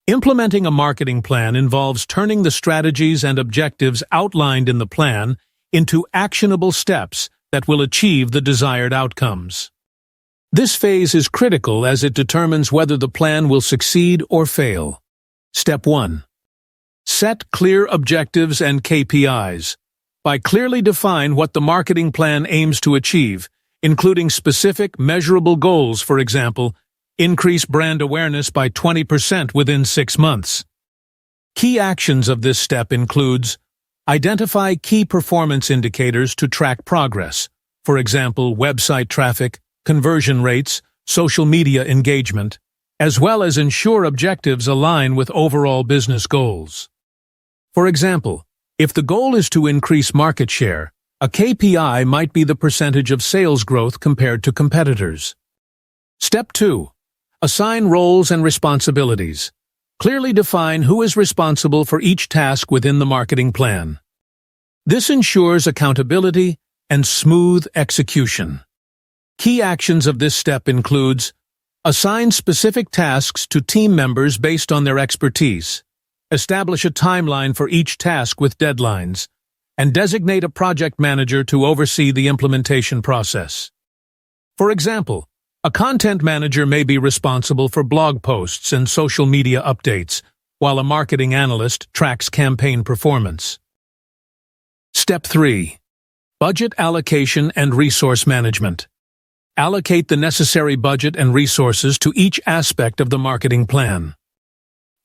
Implementing a marketing plan involves turning the strategies and objectives outlined in the plan into actionable steps that will achieve the desired outcomes. This phase is critical as it determines whether the plan will succeed or fail. Step 1. Set clear objectives and KPIs. By clearly define what the marketing plan aims to achieve, including specific, measurable goals, for example, increase brand awareness by 20% within 6 months. Key actions of this step includes identify key performance indicators to track progress, for example, website traffic, conversion rates, social media engagement, as well as ensure objectives align with overall business goals. For example, if the goal is to increase market share, a KPI might be the percentage of sales growth compared to competitors. Step 2. Assign roles and responsibilities. Clearly define who is responsible for each task within the marketing plan. This ensures accountability and smooth execution. Key actions of this step includes assign specific tasks to team members based on their expertise, establish a timeline for each task with deadlines, and designate a project manager to oversee the implementation process. For example, a content manager may be responsible for blog posts and social media updates, while a marketing analyst tracks campaign performance. Step 3. Budget allocation and resource management. Allocate the necessary budget and resources to each aspect of the marketing plan.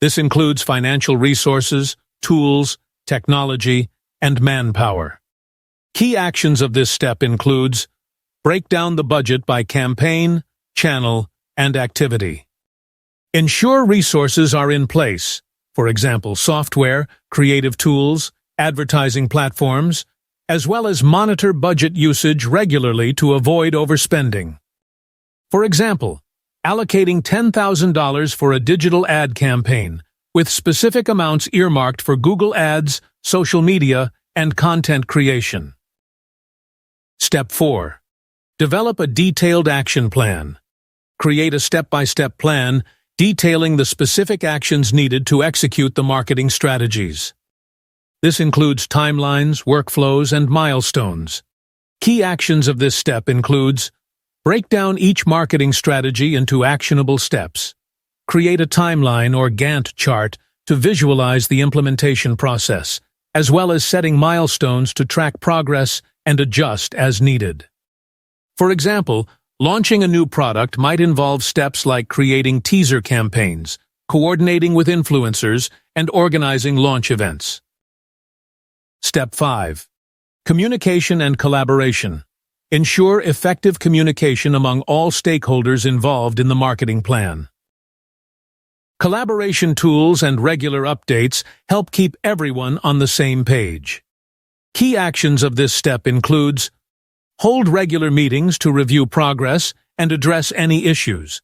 This includes financial resources, tools, technology, and manpower. Key actions of this step includes break down the budget by campaign, channel, and activity. Ensure resources are in place, for example, software, creative tools, advertising platforms, as well as monitor budget usage regularly to avoid overspending. For example, allocating $10,000 for a digital ad campaign, with specific amounts earmarked for Google Ads, social media, and content creation. Step 4. Develop a detailed action plan. Create a step-by-step plan detailing the specific actions needed to execute the marketing strategies. This includes timelines, workflows, and milestones. Key actions of this step includes break down each marketing strategy into actionable steps. Create a timeline or Gantt chart to visualize the implementation process, as well as setting milestones to track progress and adjust as needed. For example, launching a new product might involve steps like creating teaser campaigns, coordinating with influencers, and organizing launch events. Step 5. Communication and collaboration. Ensure effective communication among all stakeholders involved in the marketing plan. Collaboration tools and regular updates help keep everyone on the same page. Key actions of this step includes hold regular meetings to review progress and address any issues.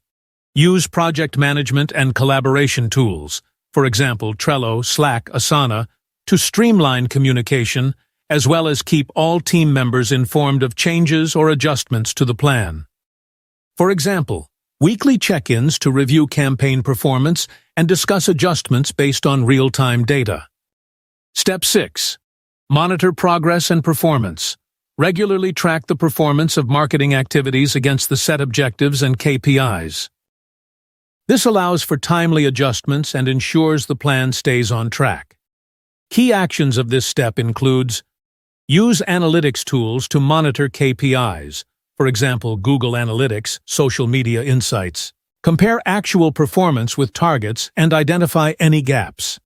Use project management and collaboration tools, for example, Trello, Slack, Asana, to streamline communication, as well as keep all team members informed of changes or adjustments to the plan. For example, weekly check-ins to review campaign performance and discuss adjustments based on real-time data. Step 6. Monitor progress and performance. Regularly track the performance of marketing activities against the set objectives and KPIs. This allows for timely adjustments and ensures the plan stays on track. Key actions of this step includes use analytics tools to monitor KPIs, for example, Google Analytics, social media insights. Compare actual performance with targets and identify any gaps.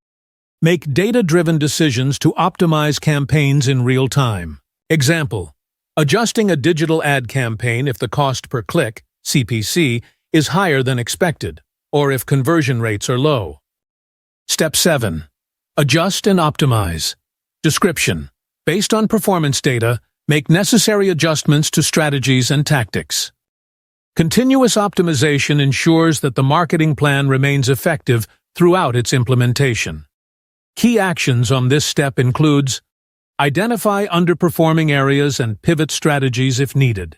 Make data-driven decisions to optimize campaigns in real time. Example: adjusting a digital ad campaign if the cost per click, CPC, is higher than expected, or if conversion rates are low. Step 7. Adjust and optimize. Description: based on performance data, make necessary adjustments to strategies and tactics. Continuous optimization ensures that the marketing plan remains effective throughout its implementation. Key actions on this step includes identify underperforming areas and pivot strategies if needed.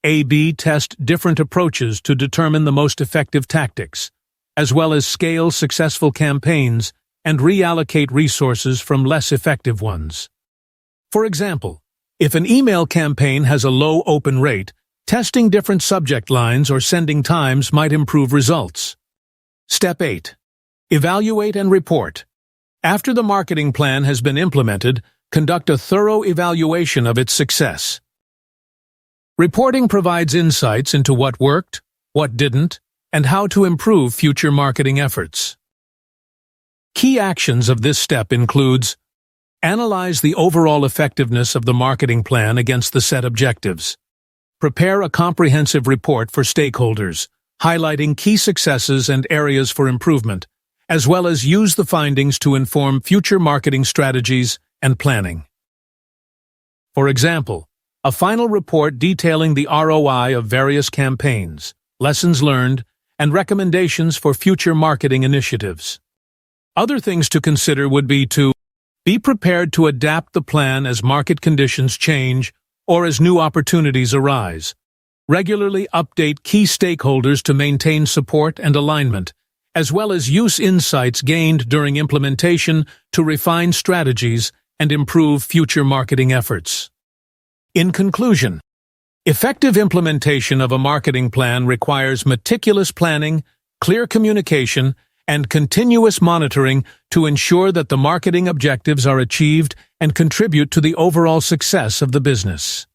A/B test different approaches to determine the most effective tactics, as well as scale successful campaigns and reallocate resources from less effective ones. For example, if an email campaign has a low open rate, testing different subject lines or sending times might improve results. Step 8. Evaluate and report. After the marketing plan has been implemented, conduct a thorough evaluation of its success. Reporting provides insights into what worked, what didn't, and how to improve future marketing efforts. Key actions of this step includes: analyze the overall effectiveness of the marketing plan against the set objectives. Prepare a comprehensive report for stakeholders, highlighting key successes and areas for improvement, as well as use the findings to inform future marketing strategies and planning. For example, a final report detailing the ROI of various campaigns, lessons learned, and recommendations for future marketing initiatives. Other things to consider would be to be prepared to adapt the plan as market conditions change or as new opportunities arise. Regularly update key stakeholders to maintain support and alignment, as well as use insights gained during implementation to refine strategies and improve future marketing efforts. In conclusion, effective implementation of a marketing plan requires meticulous planning, clear communication, and continuous monitoring to ensure that the marketing objectives are achieved and contribute to the overall success of the business.